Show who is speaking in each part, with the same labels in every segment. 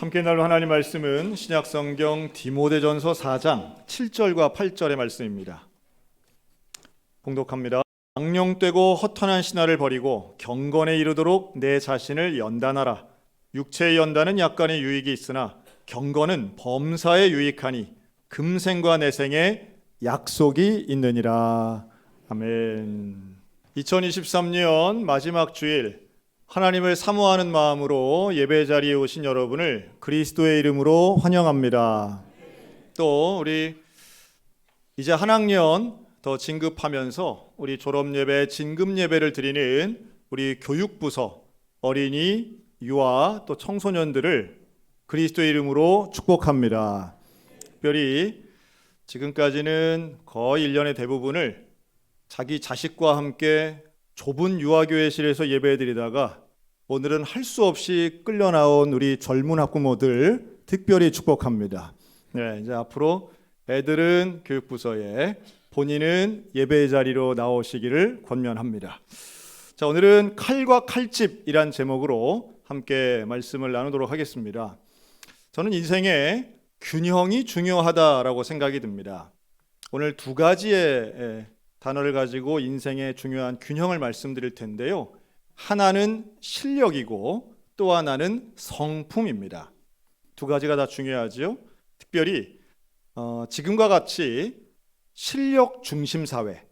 Speaker 1: 함께 나눌 하나님 말씀은 신약성경 디모데전서 4장 7절과 8절의 말씀입니다. 봉독합니다. 악령되고 허탄한 신화를 버리고 경건에 이르도록 내 자신을 연단하라. 육체의 연단은 약간의 유익이 있으나 경건은 범사에 유익하니 금생과 내생에 약속이 있느니라. 아멘. 2023년 마지막 주일, 하나님을 사모하는 마음으로 예배 자리에 오신 여러분을 그리스도의 이름으로 환영합니다. 또 우리 이제 한 학년 더 진급하면서 우리 졸업 예배, 진급 예배를 드리는 우리 교육부서 어린이, 유아 또 청소년들을 그리스도의 이름으로 축복합니다. 특별히 지금까지는 거의 1년의 대부분을 자기 자식과 함께 좁은 유아교회실에서 예배드리다가 오늘은 할 수 없이 끌려 나온 우리 젊은 학부모들 특별히 축복합니다. 네, 이제 앞으로 애들은 교육부서에, 본인은 예배의 자리로 나오시기를 권면합니다. 자, 오늘은 칼과 칼집이란 제목으로 함께 말씀을 나누도록 하겠습니다. 저는 인생에 균형이 중요하다라고 생각이 듭니다. 오늘 두 가지의 단어를 가지고 인생의 중요한 균형을 말씀드릴 텐데요. 하나는 실력이고 또 하나는 성품입니다. 두 가지가 다 중요하죠. 특별히 지금과 같이 실력 중심 사회,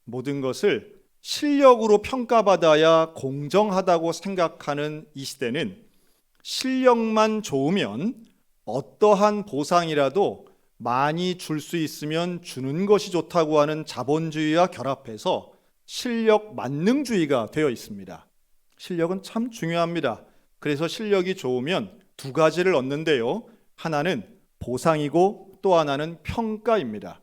Speaker 1: 모든 것을 실력으로 평가받아야 공정하다고 생각하는 이 시대는 실력만 좋으면 어떠한 보상이라도 많이 줄 수 있으면 주는 것이 좋다고 하는 자본주의와 결합해서 실력 만능주의가 되어 있습니다. 실력은 참 중요합니다. 그래서 실력이 좋으면 두 가지를 얻는데요. 하나는 보상이고 또 하나는 평가입니다.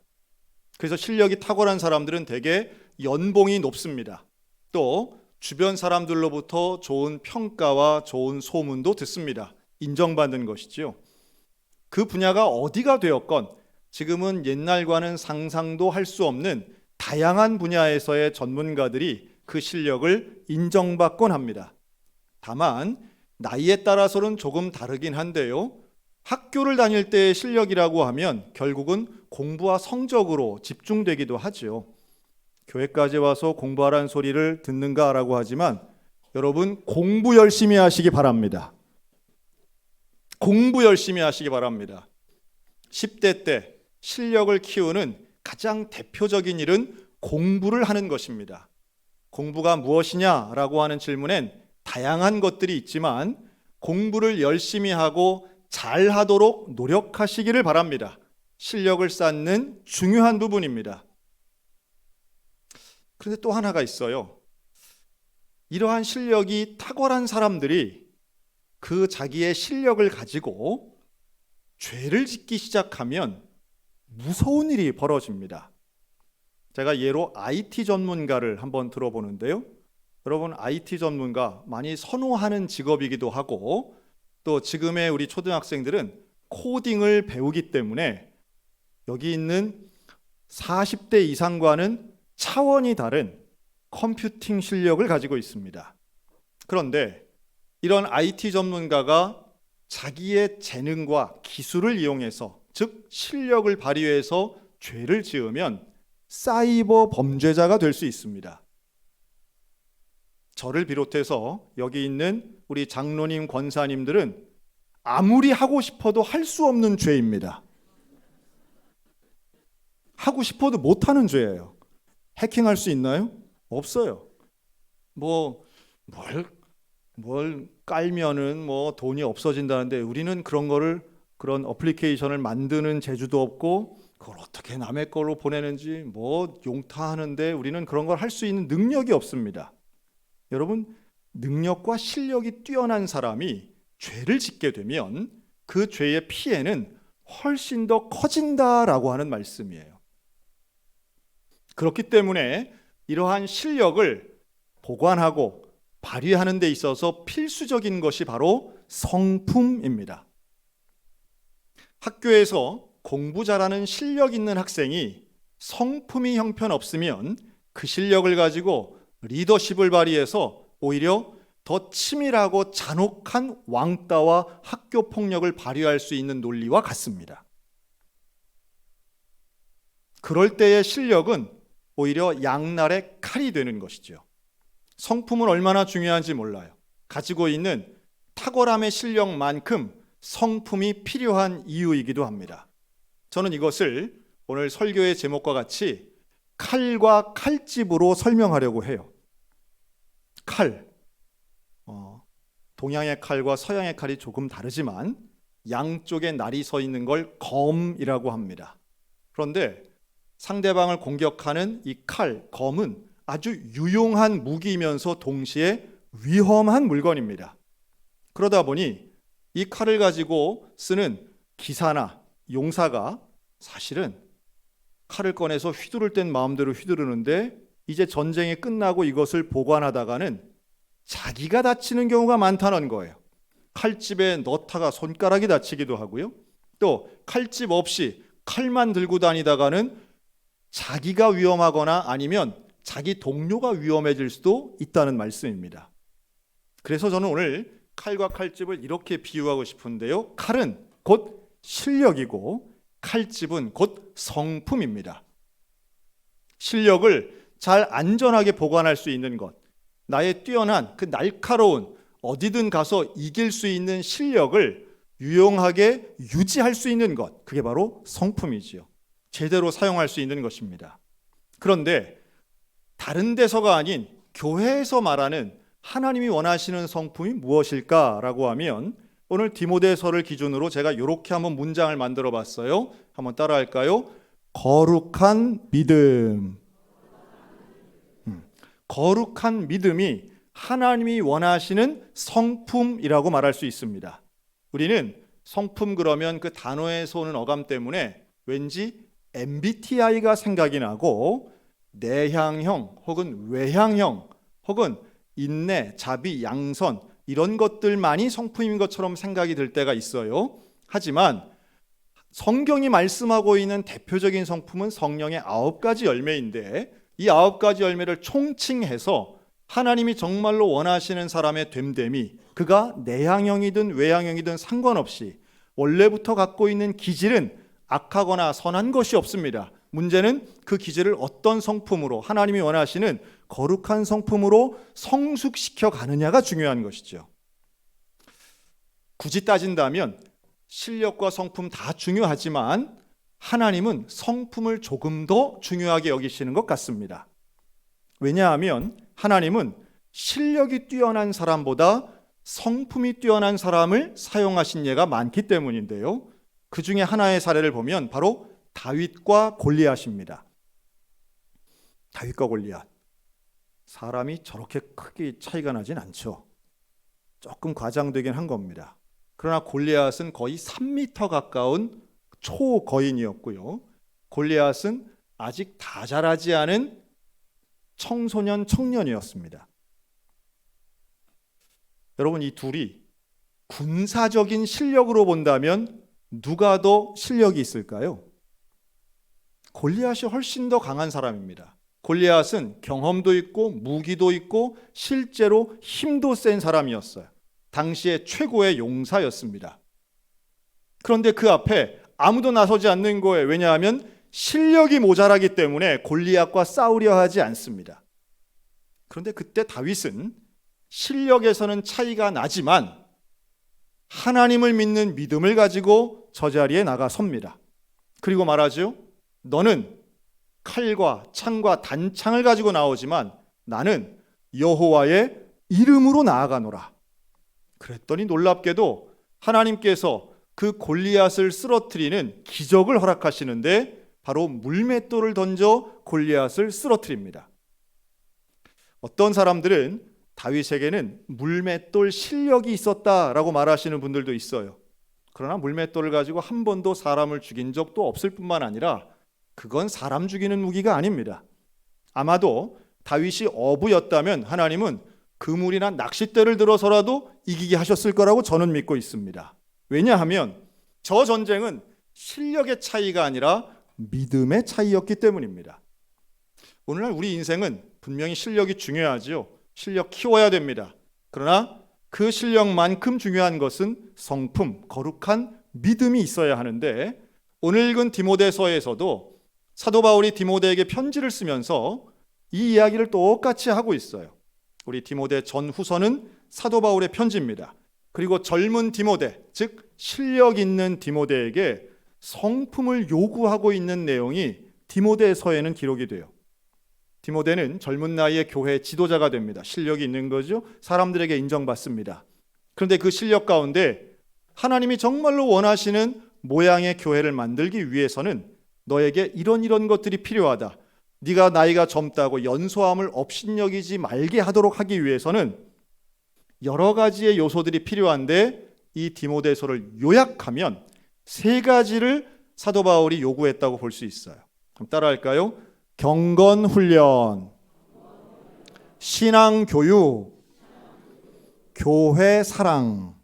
Speaker 1: 그래서 실력이 탁월한 사람들은 대개 연봉이 높습니다. 또 주변 사람들로부터 좋은 평가와 좋은 소문도 듣습니다. 인정받는 것이죠. 그 분야가 어디가 되었건 지금은 옛날과는 상상도 할 수 없는 다양한 분야에서의 전문가들이 그 실력을 인정받곤 합니다. 다만 나이에 따라서는 조금 다르긴 한데요. 학교를 다닐 때의 실력이라고 하면 결국은 공부와 성적으로 집중되기도 하죠. 교회까지 와서 공부하라는 소리를 듣는가라고 하지만 여러분, 공부 열심히 하시기 바랍니다. 공부 열심히 하시기 바랍니다. 10대 때 실력을 키우는 가장 대표적인 일은 공부를 하는 것입니다. 공부가 무엇이냐라고 하는 질문엔 다양한 것들이 있지만 공부를 열심히 하고 잘 하도록 노력하시기를 바랍니다. 실력을 쌓는 중요한 부분입니다. 그런데 또 하나가 있어요. 이러한 실력이 탁월한 사람들이 그 자기의 실력을 가지고 죄를 짓기 시작하면 무서운 일이 벌어집니다. 제가 예로 IT 전문가를 한번 들어보는데요. 여러분, IT 전문가 많이 선호하는 직업이기도 하고 또 지금의 우리 초등학생들은 코딩을 배우기 때문에 여기 있는 40대 이상과는 차원이 다른 컴퓨팅 실력을 가지고 있습니다. 그런데 이런 IT 전문가가 자기의 재능과 기술을 이용해서, 즉 실력을 발휘해서 죄를 지으면 사이버 범죄자가 될 수 있습니다. 저를 비롯해서 여기 있는 우리 장로님, 권사님들은 아무리 하고 싶어도 할 수 없는 죄입니다. 하고 싶어도 못하는 죄예요. 해킹할 수 있나요? 없어요. 뭘 깔면은 돈이 없어진다는데 우리는 그런 어플리케이션을 만드는 재주도 없고 그걸 어떻게 남의 걸로 보내는지 용타하는데 우리는 그런 걸 할 수 있는 능력이 없습니다. 여러분, 능력과 실력이 뛰어난 사람이 죄를 짓게 되면 그 죄의 피해는 훨씬 더 커진다라고 하는 말씀이에요. 그렇기 때문에 이러한 실력을 보관하고 발휘하는 데 있어서 필수적인 것이 바로 성품입니다. 학교에서 공부 잘하는 실력 있는 학생이 성품이 형편없으면 그 실력을 가지고 리더십을 발휘해서 오히려 더 더 치밀하고 잔혹한 왕따와 학교 폭력을 발휘할 수 있는 논리와 같습니다. 그럴 때의 실력은 오히려 양날의 칼이 되는 것이죠. 성품은 얼마나 중요한지 몰라요. 가지고 있는 탁월함의 실력만큼 성품이 필요한 이유이기도 합니다. 저는 이것을 오늘 설교의 제목과 같이 칼과 칼집으로 설명하려고 해요. 칼, 동양의 칼과 서양의 칼이 조금 다르지만 양쪽에 날이 서 있는 걸 검이라고 합니다. 그런데 상대방을 공격하는 이 칼, 검은 아주 유용한 무기이면서 동시에 위험한 물건입니다. 그러다 보니 이 칼을 가지고 쓰는 기사나 용사가 사실은 칼을 꺼내서 휘두를 땐 마음대로 휘두르는데 이제 전쟁이 끝나고 이것을 보관하다가는 자기가 다치는 경우가 많다는 거예요. 칼집에 넣다가 손가락이 다치기도 하고요. 또 칼집 없이 칼만 들고 다니다가는 자기가 위험하거나 아니면 자기 동료가 위험해질 수도 있다는 말씀입니다. 그래서 저는 오늘 칼과 칼집을 이렇게 비유하고 싶은데요. 칼은 곧 실력이고 칼집은 곧 성품입니다. 실력을 잘 안전하게 보관할 수 있는 것, 나의 뛰어난 그 날카로운 어디든 가서 이길 수 있는 실력을 유용하게 유지할 수 있는 것, 그게 바로 성품이지요. 제대로 사용할 수 있는 것입니다. 그런데 다른 데서가 아닌 교회에서 말하는 하나님이 원하시는 성품이 무엇일까라고 하면 오늘 디모데서를 기준으로 제가 이렇게 한번 문장을 만들어 봤어요. 한번 따라할까요? 거룩한 믿음. 거룩한 믿음이 하나님이 원하시는 성품이라고 말할 수 있습니다. 우리는 성품 그러면 그 단어에서 오는 어감 때문에 왠지 MBTI가 생각이 나고 내향형 혹은 외향형 혹은 인내, 자비, 양선 이런 것들만이 성품인 것처럼 생각이 들 때가 있어요. 하지만 성경이 말씀하고 있는 대표적인 성품은 성령의 9가지 열매인데 이 9가지 열매를 총칭해서 하나님이 정말로 원하시는 사람의 됨됨이 그가 내향형이든 외향형이든 상관없이 원래부터 갖고 있는 기질은 악하거나 선한 것이 없습니다. 문제는 그 기질을 어떤 성품으로 하나님이 원하시는 거룩한 성품으로 성숙시켜 가느냐가 중요한 것이죠. 굳이 따진다면 실력과 성품 다 중요하지만 하나님은 성품을 조금 더 중요하게 여기시는 것 같습니다. 왜냐하면 하나님은 실력이 뛰어난 사람보다 성품이 뛰어난 사람을 사용하신 예가 많기 때문인데요. 그 중에 하나의 사례를 보면 바로 다윗과 골리앗입니다. 다윗과 골리앗. 사람이 저렇게 크게 차이가 나진 않죠. 조금 과장되긴 한 겁니다. 그러나 골리앗은 거의 3m 가까운 초거인이었고요. 골리앗은 아직 다 자라지 않은 청소년 청년이었습니다. 여러분 이 둘이 군사적인 실력으로 본다면 누가 더 실력이 있을까요? 골리앗이 훨씬 더 강한 사람입니다. 골리앗은 경험도 있고 무기도 있고 실제로 힘도 센 사람이었어요. 당시의 최고의 용사였습니다. 그런데 그 앞에 아무도 나서지 않는 거예요. 왜냐하면 실력이 모자라기 때문에 골리앗과 싸우려 하지 않습니다. 그런데 그때 다윗은 실력에서는 차이가 나지만 하나님을 믿는 믿음을 가지고 저 자리에 나가 섭니다. 그리고 말하죠. 너는 칼과 창과 단창을 가지고 나오지만 나는 여호와의 이름으로 나아가노라. 그랬더니 놀랍게도 하나님께서 그 골리앗을 쓰러뜨리는 기적을 허락하시는데 바로 물맷돌을 던져 골리앗을 쓰러뜨립니다. 어떤 사람들은 다윗에게는 물맷돌 실력이 있었다라고 말하시는 분들도 있어요. 그러나 물맷돌을 가지고 한 번도 사람을 죽인 적도 없을 뿐만 아니라 그건 사람 죽이는 무기가 아닙니다. 아마도 다윗이 어부였다면 하나님은 그물이나 낚싯대를 들어서라도 이기게 하셨을 거라고 저는 믿고 있습니다. 왜냐하면 저 전쟁은 실력의 차이가 아니라 믿음의 차이였기 때문입니다. 오늘날 우리 인생은 분명히 실력이 중요하죠. 실력 키워야 됩니다. 그러나 그 실력만큼 중요한 것은 성품, 거룩한 믿음이 있어야 하는데, 오늘 읽은 디모데서에서도 사도 바울이 디모데에게 편지를 쓰면서 이 이야기를 똑같이 하고 있어요. 우리 디모데 전후서는 사도 바울의 편지입니다. 그리고 젊은 디모데, 즉 실력 있는 디모데에게 성품을 요구하고 있는 내용이 디모데서에는 기록이 돼요. 디모데는 젊은 나이에 교회 지도자가 됩니다. 실력이 있는 거죠. 사람들에게 인정받습니다. 그런데 그 실력 가운데 하나님이 정말로 원하시는 모양의 교회를 만들기 위해서는 너에게 이런 것들이 필요하다. 네가 나이가 젊다고 연소함을 업신여기지 말게 하도록 하기 위해서는 여러 가지의 요소들이 필요한데, 이 디모데서를 요약하면 3가지를 사도 바울이 요구했다고 볼 수 있어요. 그럼 따라할까요? 경건 훈련, 신앙 교육, 교회 사랑.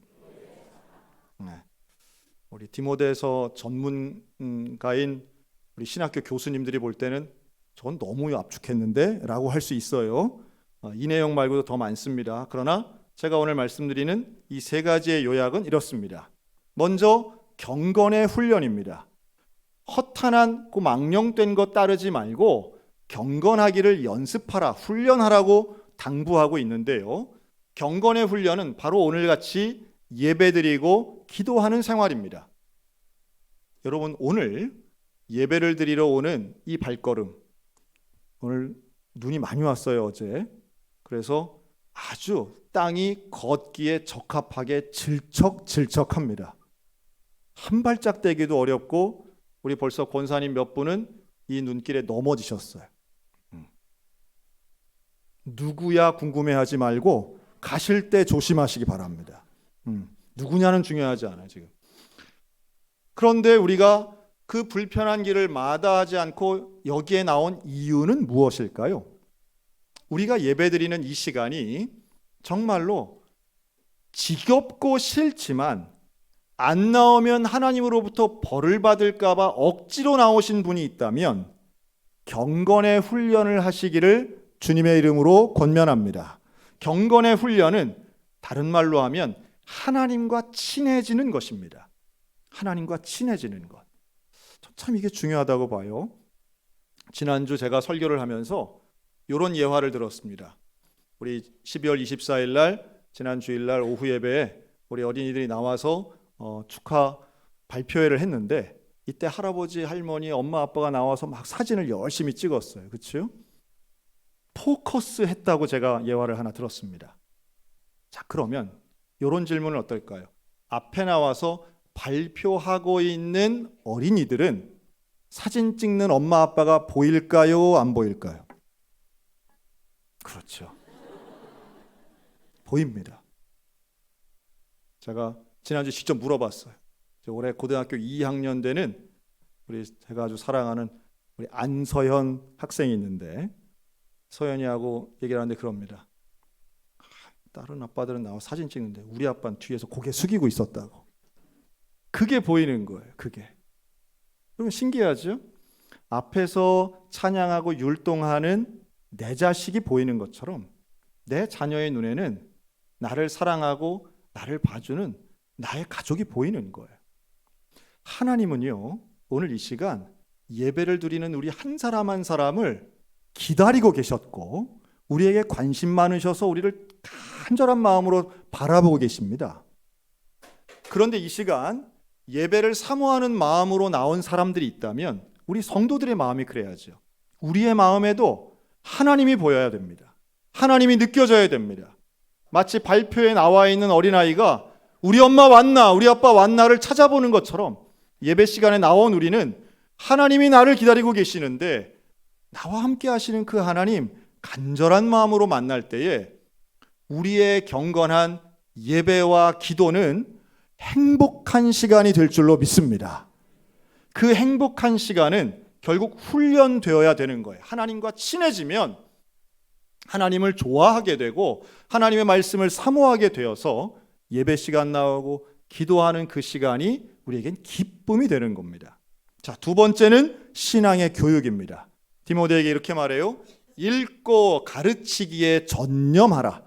Speaker 1: 우리 디모데서 전문가인 우리 신학교 교수님들이 볼 때는 전 너무 압축했는데 라고 할 수 있어요. 이 내용 말고도 더 많습니다. 그러나 제가 오늘 말씀드리는 이 3가지의 요약은 이렇습니다. 먼저 경건의 훈련입니다. 허탄하고 망령된 것 따르지 말고 경건하기를 연습하라, 훈련하라고 당부하고 있는데요. 경건의 훈련은 바로 오늘같이 예배드리고 기도하는 생활입니다. 여러분, 오늘 예배를 드리러 오는 이 발걸음, 오늘 눈이 많이 왔어요, 어제. 그래서 아주 땅이 걷기에 적합하게 질척질척합니다. 한 발짝 떼기도 어렵고, 우리 벌써 권사님 몇 분은 이 눈길에 넘어지셨어요. 누구야 궁금해하지 말고 가실 때 조심하시기 바랍니다. 누구냐는 중요하지 않아요, 지금. 그런데 우리가 그 불편한 길을 마다하지 않고 여기에 나온 이유는 무엇일까요? 우리가 예배드리는 이 시간이 정말로 지겹고 싫지만 안 나오면 하나님으로부터 벌을 받을까 봐 억지로 나오신 분이 있다면 경건의 훈련을 하시기를 주님의 이름으로 권면합니다. 경건의 훈련은 다른 말로 하면 하나님과 친해지는 것입니다. 하나님과 친해지는 것. 참 이게 중요하다고 봐요. 지난주 제가 설교를 하면서 이런 예화를 들었습니다. 우리 12월 24일 날, 지난 주일 날 오후 예배에 우리 어린이들이 나와서 축하 발표회를 했는데, 이때 할아버지, 할머니, 엄마, 아빠가 나와서 막 사진을 열심히 찍었어요. 그렇죠? 포커스 했다고 제가 예화를 하나 들었습니다. 자, 그러면 이런 질문은 어떨까요? 앞에 나와서 발표하고 있는 어린이들은 사진 찍는 엄마, 아빠가 보일까요? 안 보일까요? 그렇죠. 보입니다. 제가 지난주 직접 물어봤어요. 올해 고등학교 2학년 되는 우리 제가 아주 사랑하는 우리 안서현 학생이 있는데, 서현이하고 얘기를 하는데 그럽니다. 다른 아빠들은 나와 사진 찍는데 우리 아빠는 뒤에서 고개 숙이고 있었다고. 그게 보이는 거예요. 그게. 그러면 신기하죠? 앞에서 찬양하고 율동하는 내 자식이 보이는 것처럼 내 자녀의 눈에는 나를 사랑하고 나를 봐주는 나의 가족이 보이는 거예요. 하나님은요, 오늘 이 시간 예배를 드리는 우리 한 사람 한 사람을 기다리고 계셨고, 우리에게 관심 많으셔서 우리를 간절한 마음으로 바라보고 계십니다. 그런데 이 시간 예배를 사모하는 마음으로 나온 사람들이 있다면 우리 성도들의 마음이 그래야죠. 우리의 마음에도 하나님이 보여야 됩니다. 하나님이 느껴져야 됩니다. 마치 발표에 나와 있는 어린아이가 우리 엄마 왔나, 우리 아빠 왔나를 찾아보는 것처럼 예배 시간에 나온 우리는 하나님이 나를 기다리고 계시는데, 나와 함께 하시는 그 하나님 간절한 마음으로 만날 때에 우리의 경건한 예배와 기도는 행복한 시간이 될 줄로 믿습니다. 그 행복한 시간은 결국 훈련되어야 되는 거예요. 하나님과 친해지면 하나님을 좋아하게 되고 하나님의 말씀을 사모하게 되어서 예배 시간 나오고 기도하는 그 시간이 우리에겐 기쁨이 되는 겁니다. 자, 두 번째는 신앙의 교육입니다. 디모데에게 이렇게 말해요. 읽고 가르치기에 전념하라.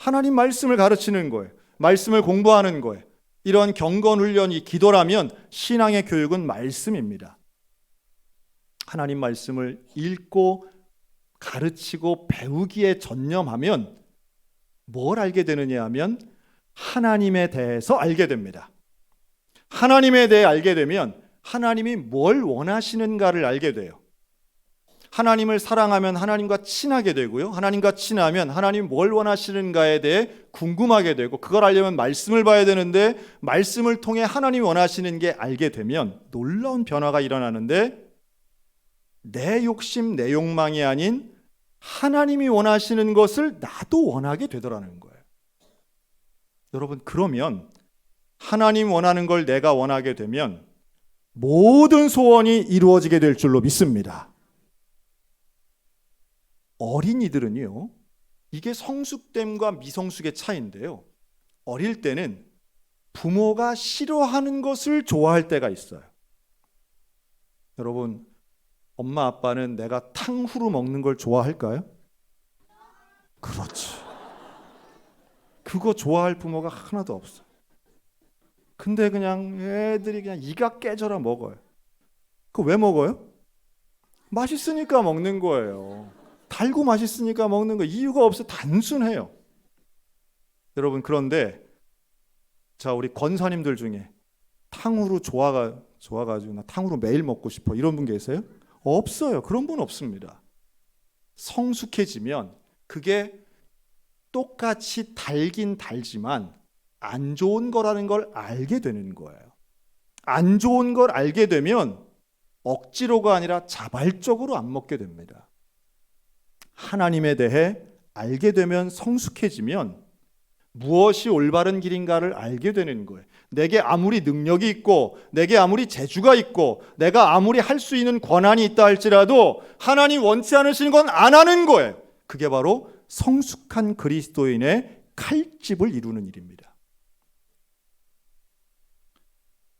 Speaker 1: 하나님 말씀을 가르치는 거예요. 말씀을 공부하는 거예요. 이런 경건 훈련이 기도라면 신앙의 교육은 말씀입니다. 하나님 말씀을 읽고 가르치고 배우기에 전념하면 뭘 알게 되느냐 하면 하나님에 대해서 알게 됩니다. 하나님에 대해 알게 되면 하나님이 뭘 원하시는가를 알게 돼요. 하나님을 사랑하면 하나님과 친하게 되고요. 하나님과 친하면 하나님이 뭘 원하시는가에 대해 궁금하게 되고, 그걸 알려면 말씀을 봐야 되는데 말씀을 통해 하나님이 원하시는 게 알게 되면 놀라운 변화가 일어나는데, 내 욕심, 내 욕망이 아닌 하나님이 원하시는 것을 나도 원하게 되더라는 거예요. 여러분, 그러면 하나님 원하는 걸 내가 원하게 되면 모든 소원이 이루어지게 될 줄로 믿습니다. 어린이들은요, 이게 성숙됨과 미성숙의 차이인데요, 어릴 때는 부모가 싫어하는 것을 좋아할 때가 있어요. 여러분, 엄마 아빠는 내가 탕후루 먹는 걸 좋아할까요? 그렇지. 그거 좋아할 부모가 하나도 없어. 근데 그냥 애들이 그냥 이가 깨져라 먹어요. 그거 왜 먹어요? 맛있으니까 먹는 거예요. 달고 맛있으니까 먹는 거, 이유가 없어. 단순해요. 여러분, 그런데 자, 우리 권사님들 중에 탕후루 좋아가지고 나 탕후루 매일 먹고 싶어 이런 분 계세요? 없어요. 그런 분 없습니다. 성숙해지면 그게 똑같이 달긴 달지만 안 좋은 거라는 걸 알게 되는 거예요. 안 좋은 걸 알게 되면 억지로가 아니라 자발적으로 안 먹게 됩니다. 하나님에 대해 알게 되면, 성숙해지면 무엇이 올바른 길인가를 알게 되는 거예요. 내게 아무리 능력이 있고 내게 아무리 재주가 있고 내가 아무리 할 수 있는 권한이 있다 할지라도 하나님 원치 않으시는 건 안 하는 거예요. 그게 바로 성숙한 그리스도인의 칼집을 이루는 일입니다.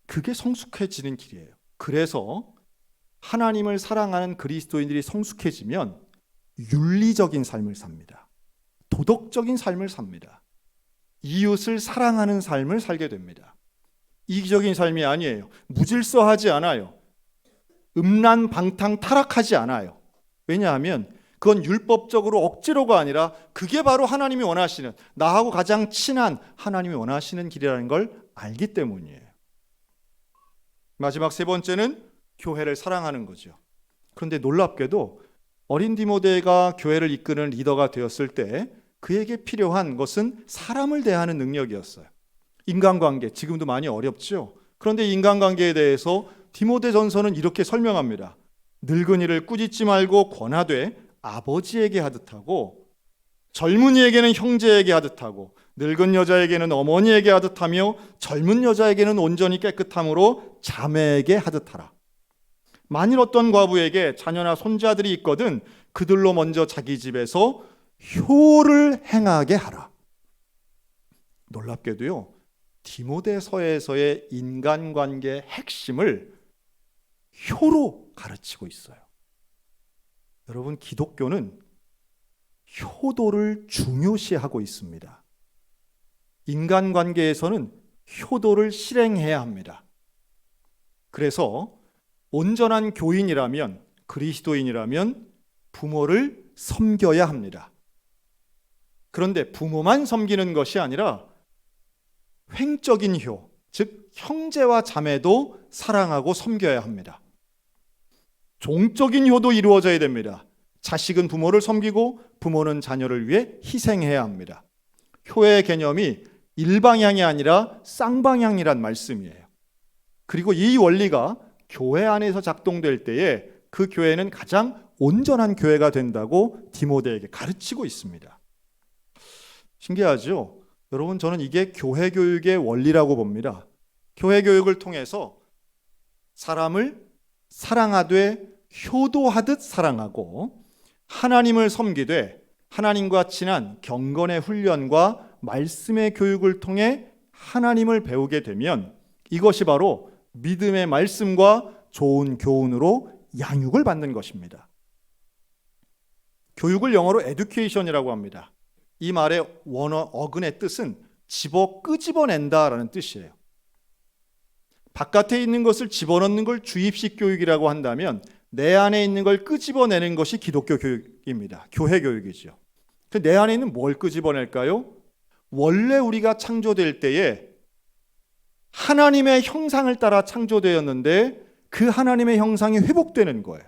Speaker 1: 그게 성숙해지는 길이에요. 그래서 하나님을 사랑하는 그리스도인들이 성숙해지면 윤리적인 삶을 삽니다. 도덕적인 삶을 삽니다. 이웃을 사랑하는 삶을 살게 됩니다. 이기적인 삶이 아니에요. 무질서하지 않아요. 음란방탕 타락하지 않아요. 왜냐하면 그건 율법적으로 억지로가 아니라 그게 바로 하나님이 원하시는, 나하고 가장 친한 하나님이 원하시는 길이라는 걸 알기 때문이에요. 마지막 세 번째는 교회를 사랑하는 거죠. 그런데 놀랍게도 어린 디모데가 교회를 이끄는 리더가 되었을 때 그에게 필요한 것은 사람을 대하는 능력이었어요. 인간관계, 지금도 많이 어렵죠. 그런데 인간관계에 대해서 디모데전서는 이렇게 설명합니다. 늙은이를 꾸짖지 말고 권하되 아버지에게 하듯 하고, 젊은이에게는 형제에게 하듯 하고, 늙은 여자에게는 어머니에게 하듯 하며, 젊은 여자에게는 온전히 깨끗함으로 자매에게 하듯 하라. 만일 어떤 과부에게 자녀나 손자들이 있거든 그들로 먼저 자기 집에서 효를 행하게 하라. 놀랍게도요, 디모데서에서의 인간관계의 핵심을 효로 가르치고 있어요. 여러분, 기독교는 효도를 중요시하고 있습니다. 인간관계에서는 효도를 실행해야 합니다. 그래서 온전한 교인이라면, 그리스도인이라면 부모를 섬겨야 합니다. 그런데 부모만 섬기는 것이 아니라 횡적인 효, 즉 형제와 자매도 사랑하고 섬겨야 합니다. 종적인 효도 이루어져야 됩니다. 자식은 부모를 섬기고 부모는 자녀를 위해 희생해야 합니다. 효의 개념이 일방향이 아니라 쌍방향이란 말씀이에요. 그리고 이 원리가 교회 안에서 작동될 때에 그 교회는 가장 온전한 교회가 된다고 디모데에게 가르치고 있습니다. 신기하죠? 여러분, 저는 이게 교회 교육의 원리라고 봅니다. 교회 교육을 통해서 사람을 사랑하되 효도하듯 사랑하고, 하나님을 섬기되 하나님과 친한 경건의 훈련과 말씀의 교육을 통해 하나님을 배우게 되면 이것이 바로 믿음의 말씀과 좋은 교훈으로 양육을 받는 것입니다. 교육을 영어로 education이라고 합니다. 이 말의 어근의 뜻은 끄집어낸다라는 뜻이에요. 바깥에 있는 것을 집어넣는 걸 주입식 교육이라고 한다면 내 안에 있는 걸 끄집어내는 것이 기독교 교육입니다. 교회 교육이죠. 내 안에 있는 뭘 끄집어낼까요? 원래 우리가 창조될 때에 하나님의 형상을 따라 창조되었는데 그 하나님의 형상이 회복되는 거예요.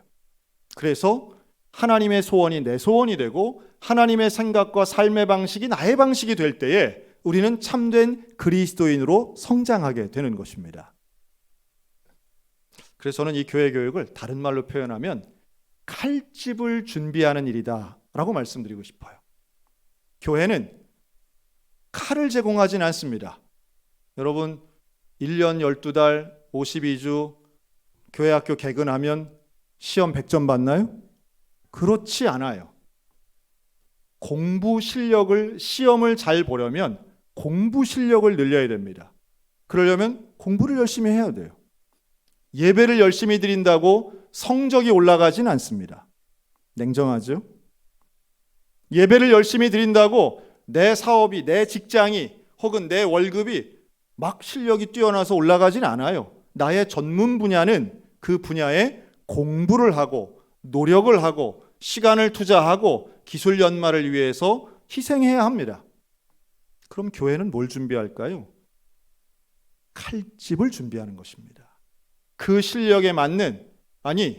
Speaker 1: 그래서 하나님의 소원이 내 소원이 되고 하나님의 생각과 삶의 방식이 나의 방식이 될 때에 우리는 참된 그리스도인으로 성장하게 되는 것입니다. 그래서 저는 이 교회 교육을 다른 말로 표현하면 칼집을 준비하는 일이다 라고 말씀드리고 싶어요. 교회는 칼을 제공하진 않습니다. 여러분 1년 12달 52주 교회학교 개근하면 시험 100점 받나요? 그렇지 않아요. 공부 실력을 시험을 잘 보려면 공부 실력을 늘려야 됩니다. 그러려면 공부를 열심히 해야 돼요. 예배를 열심히 드린다고 성적이 올라가진 않습니다. 냉정하죠? 예배를 열심히 드린다고 내 사업이, 내 직장이 혹은 내 월급이 막 실력이 뛰어나서 올라가진 않아요. 나의 전문 분야는 그 분야에 공부를 하고 노력을 하고 시간을 투자하고 기술 연마를 위해서 희생해야 합니다. 그럼 교회는 뭘 준비할까요? 칼집을 준비하는 것입니다. 그 실력에 맞는,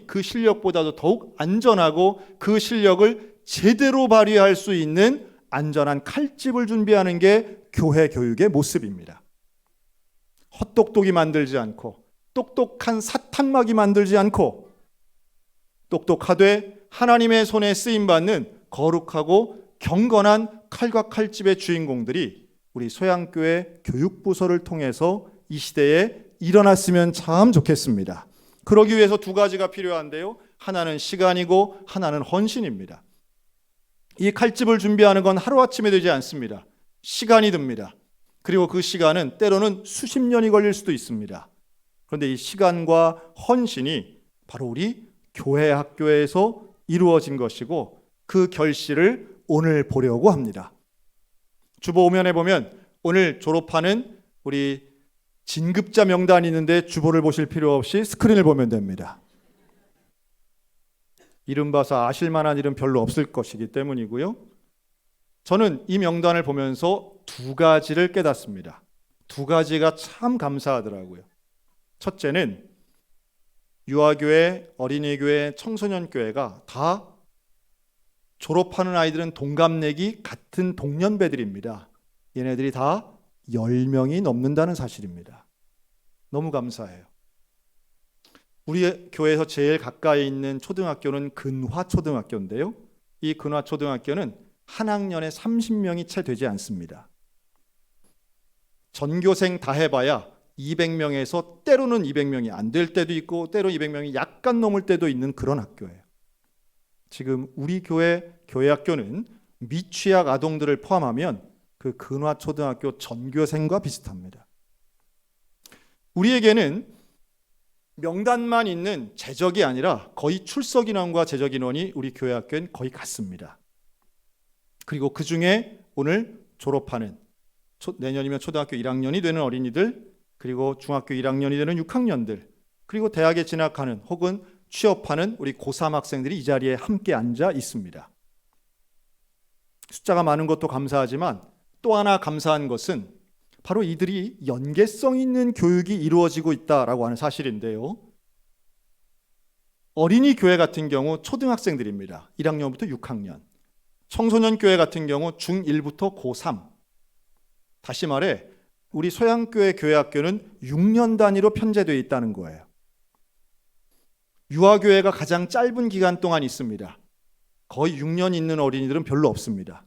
Speaker 1: 그 실력보다도 더욱 안전하고 그 실력을 제대로 발휘할 수 있는 안전한 칼집을 준비하는 게 교회 교육의 모습입니다. 헛똑똑이 만들지 않고 똑똑한 사탄막이 만들지 않고 똑똑하되 하나님의 손에 쓰임받는 거룩하고 경건한 칼과 칼집의 주인공들이 우리 소양교회 교육부서를 통해서 이 시대에 일어났으면 참 좋겠습니다. 그러기 위해서 두 가지가 필요한데요. 하나는 시간이고 하나는 헌신입니다. 이 칼집을 준비하는 건 하루아침에 되지 않습니다. 시간이 듭니다. 그리고 그 시간은 때로는 수십 년이 걸릴 수도 있습니다. 그런데 이 시간과 헌신이 바로 우리 교회 학교에서 이루어진 것이고 그 결실을 오늘 보려고 합니다. 주보 오면에 보면 오늘 졸업하는 우리 진급자 명단이 있는데 주보를 보실 필요 없이 스크린을 보면 됩니다. 이름 봐서 아실 만한 일은 별로 없을 것이기 때문이고요. 저는 이 명단을 보면서 두 가지를 깨닫습니다. 두 가지가 참 감사하더라고요. 첫째는 유아교회, 어린이교회, 청소년교회가 다 졸업하는 아이들은 동갑내기 같은 동년배들입니다. 얘네들이 다 10명이 넘는다는 사실입니다. 너무 감사해요. 우리 교회에서 제일 가까이 있는 초등학교는 근화초등학교인데요. 이 근화초등학교는 한 학년에 30명이 채 되지 않습니다. 전교생 다 해봐야 200명에서 때로는 200명이 안 될 때도 있고 때로 200명이 약간 넘을 때도 있는 그런 학교예요. 지금 우리 교회 학교는 미취학 아동들을 포함하면 그 근화초등학교 전교생과 비슷합니다. 우리에게는 명단만 있는 재적이 아니라 거의 출석 인원과 재적 인원이 우리 교회 학교엔 거의 같습니다. 그리고 그 중에 오늘 졸업하는 내년이면 초등학교 1학년이 되는 어린이들, 그리고 중학교 1학년이 되는 6학년들, 그리고 대학에 진학하는 혹은 취업하는 우리 고3 학생들이 이 자리에 함께 앉아 있습니다. 숫자가 많은 것도 감사하지만 또 하나 감사한 것은 바로 이들이 연계성 있는 교육이 이루어지고 있다라고 하는 사실인데요. 어린이 교회 같은 경우 초등학생들입니다. 1학년부터 6학년. 청소년 교회 같은 경우 중1부터 고3. 다시 말해 우리 소양교회 교회학교는 6년 단위로 편제되어 있다는 거예요. 유아교회가 가장 짧은 기간 동안 있습니다. 거의 6년 있는 어린이들은 별로 없습니다.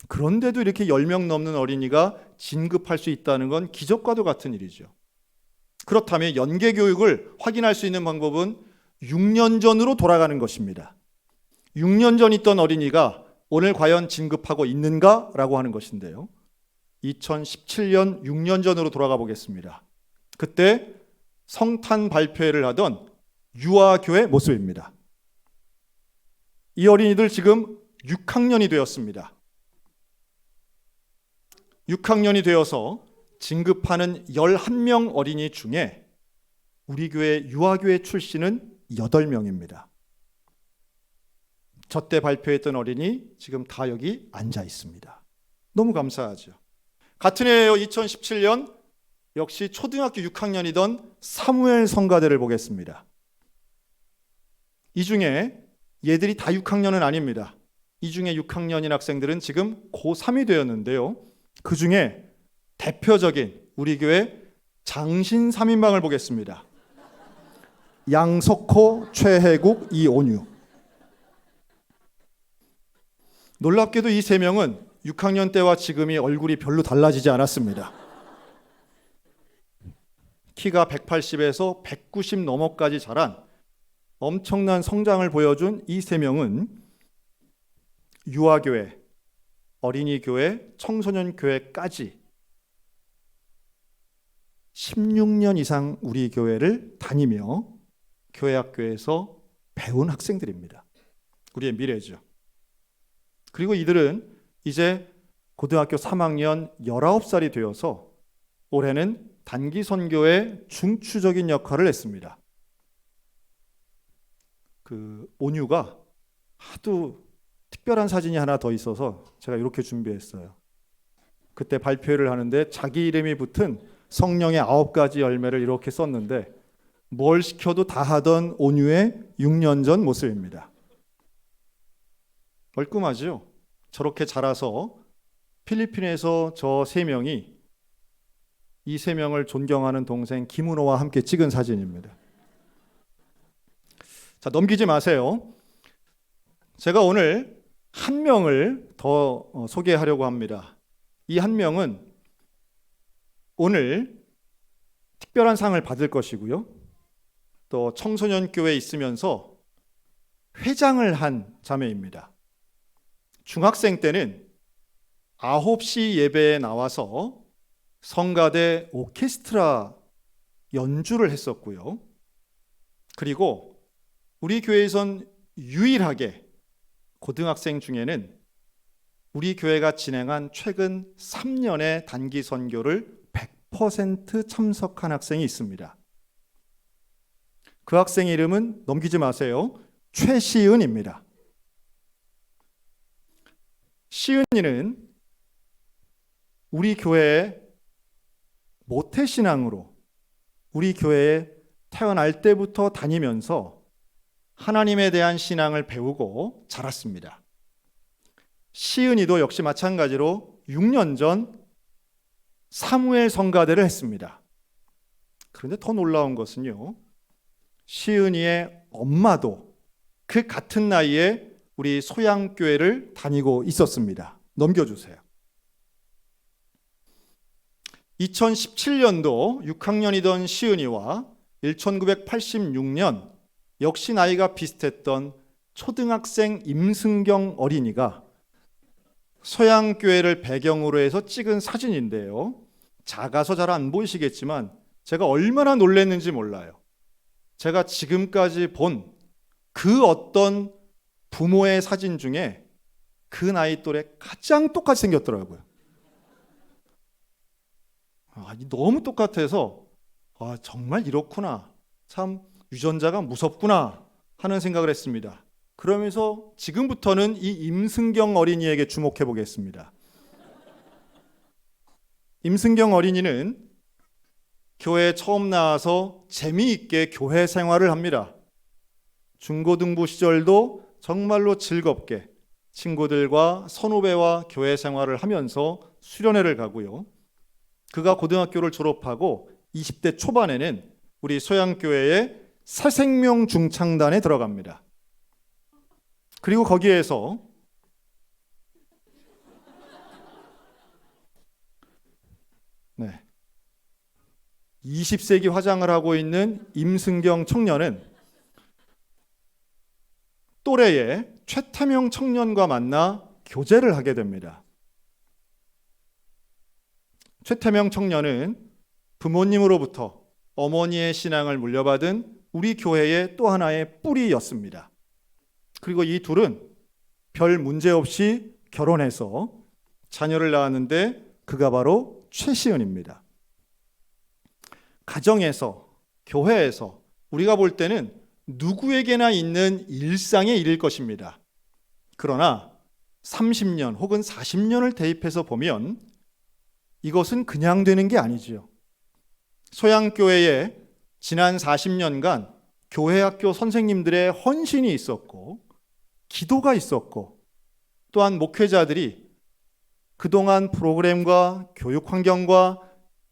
Speaker 1: 그런데도 이렇게 10명 넘는 어린이가 진급할 수 있다는 건 기적과도 같은 일이죠. 그렇다면 연계교육을 확인할 수 있는 방법은 6년 전으로 돌아가는 것입니다. 6년 전 있던 어린이가 오늘 과연 진급하고 있는가라고 하는 것인데요. 2017년 6년 전으로 돌아가 보겠습니다. 그때 성탄 발표회를 하던 유아교회 모습입니다. 이 어린이들 지금 6학년이 되었습니다. 6학년이 되어서 진급하는 11명 어린이 중에 우리 교회 유아교회 출신은 8명입니다. 저 때 발표했던 어린이 지금 다 여기 앉아 있습니다. 너무 감사하죠. 같은 해에요. 2017년 역시 초등학교 6학년이던 사무엘 성가대를 보겠습니다. 이 중에 얘들이 다 6학년은 아닙니다. 이 중에 6학년인 학생들은 지금 고3이 되었는데요. 그 중에 대표적인 우리 교회 장신 3인방을 보겠습니다. 양석호, 최혜국, 이온유. 놀랍게도 이 3명은 6학년 때와 지금이 얼굴이 별로 달라지지 않았습니다. 키가 180에서 190 넘어까지 자란 엄청난 성장을 보여준 이 3명은 유아교회, 어린이교회, 청소년교회까지 16년 이상 우리 교회를 다니며 교회학교에서 배운 학생들입니다. 우리의 미래죠. 그리고 이들은 이제 고등학교 3학년 19살이 되어서 올해는 단기 선교의 중추적인 역할을 했습니다. 그 온유가 하도 특별한 사진이 하나 더 있어서 제가 이렇게 준비했어요. 그때 발표를 하는데 자기 이름이 붙은 성령의 9가지 열매를 이렇게 썼는데 뭘 시켜도 다 하던 온유의 6년 전 모습입니다. 얼끔하죠? 저렇게 자라서 필리핀에서 저 3명이 이 3명을 존경하는 동생 김은호와 함께 찍은 사진입니다. 자, 넘기지 마세요. 제가 오늘 한 명을 더 소개하려고 합니다. 이 한 명은 오늘 특별한 상을 받을 것이고요. 또 청소년 교회에 있으면서 회장을 한 자매입니다. 중학생 때는 9시 예배에 나와서 성가대 오케스트라 연주를 했었고요. 그리고 우리 교회에선 유일하게 고등학생 중에는 우리 교회가 진행한 최근 3년의 단기 선교를 100% 참석한 학생이 있습니다. 그 학생 이름은 넘기지 마세요. 최시은입니다. 시은이는 우리 교회의 모태신앙으로 우리 교회에 태어날 때부터 다니면서 하나님에 대한 신앙을 배우고 자랐습니다. 시은이도 역시 마찬가지로 6년 전 사무엘 성가대를 했습니다. 그런데 더 놀라운 것은요, 시은이의 엄마도 그 같은 나이에 우리 소양교회를 다니고 있었습니다. 넘겨주세요. 2017년도 6학년이던 시은이와 1986년 역시 나이가 비슷했던 초등학생 임승경 어린이가 서양교회를 배경으로 해서 찍은 사진인데요. 작아서 잘 안 보이시겠지만 제가 얼마나 놀랐는지 몰라요. 제가 지금까지 본 그 어떤 부모의 사진 중에 그 나이 또래 가장 똑같이 생겼더라고요. 너무 똑같아서 정말 이렇구나, 참 유전자가 무섭구나 하는 생각을 했습니다. 그러면서 지금부터는 이 임승경 어린이에게 주목해 보겠습니다. 임승경 어린이는 교회에 처음 나와서 재미있게 교회 생활을 합니다. 중고등부 시절도 정말로 즐겁게 친구들과 선후배와 교회 생활을 하면서 수련회를 가고요. 그가 고등학교를 졸업하고 20대 초반에는 우리 소양교회의 새생명 중창단에 들어갑니다. 그리고 거기에서 네, 20세기 화장을 하고 있는 임승경 청년은 또래의 최태명 청년과 만나 교제를 하게 됩니다. 최태명 청년은 부모님으로부터 어머니의 신앙을 물려받은 우리 교회의 또 하나의 뿌리였습니다. 그리고 이 둘은 별 문제 없이 결혼해서 자녀를 낳았는데 그가 바로 최시은입니다. 가정에서, 교회에서 우리가 볼 때는 누구에게나 있는 일상의 일일 것입니다. 그러나 30년 혹은 40년을 대입해서 보면 이것은 그냥 되는 게 아니지요. 소양교회에 지난 40년간 교회학교 선생님들의 헌신이 있었고 기도가 있었고 또한 목회자들이 그동안 프로그램과 교육 환경과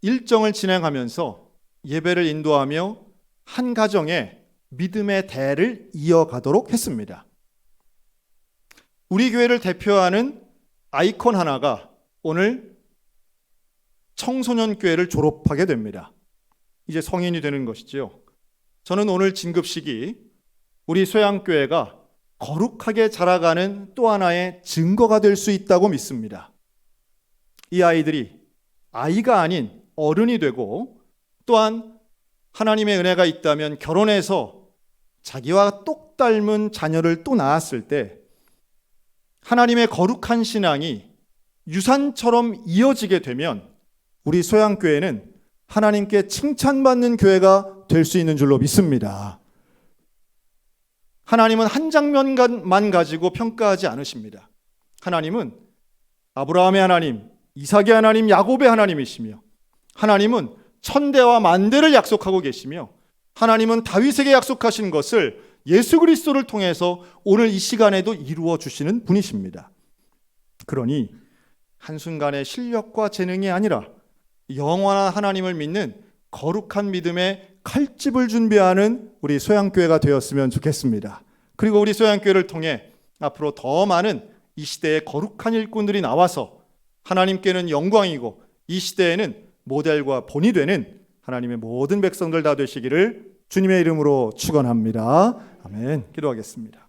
Speaker 1: 일정을 진행하면서 예배를 인도하며 한 가정에 믿음의 대를 이어가도록 했습니다. 우리 교회를 대표하는 아이콘 하나가 오늘 청소년 교회를 졸업하게 됩니다. 이제 성인이 되는 것이지요. 저는 오늘 진급식이 우리 소양교회가 거룩하게 자라가는 또 하나의 증거가 될 수 있다고 믿습니다. 이 아이들이 아이가 아닌 어른이 되고 또한 하나님의 은혜가 있다면 결혼해서 자기와 똑 닮은 자녀를 또 낳았을 때 하나님의 거룩한 신앙이 유산처럼 이어지게 되면 우리 소양교회는 하나님께 칭찬받는 교회가 될 수 있는 줄로 믿습니다. 하나님은 한 장면만 가지고 평가하지 않으십니다. 하나님은 아브라함의 하나님, 이삭의 하나님, 야곱의 하나님이시며 하나님은 천대와 만대를 약속하고 계시며 하나님은 다윗에게 약속하신 것을 예수 그리스도를 통해서 오늘 이 시간에도 이루어 주시는 분이십니다. 그러니 한순간의 실력과 재능이 아니라 영원한 하나님을 믿는 거룩한 믿음의 칼집을 준비하는 우리 소양교회가 되었으면 좋겠습니다. 그리고 우리 소양교회를 통해 앞으로 더 많은 이 시대의 거룩한 일꾼들이 나와서 하나님께는 영광이고 이 시대에는 모델과 본이 되는 하나님의 모든 백성들 다 되시기를 주님의 이름으로 축원합니다. 아멘. 기도하겠습니다.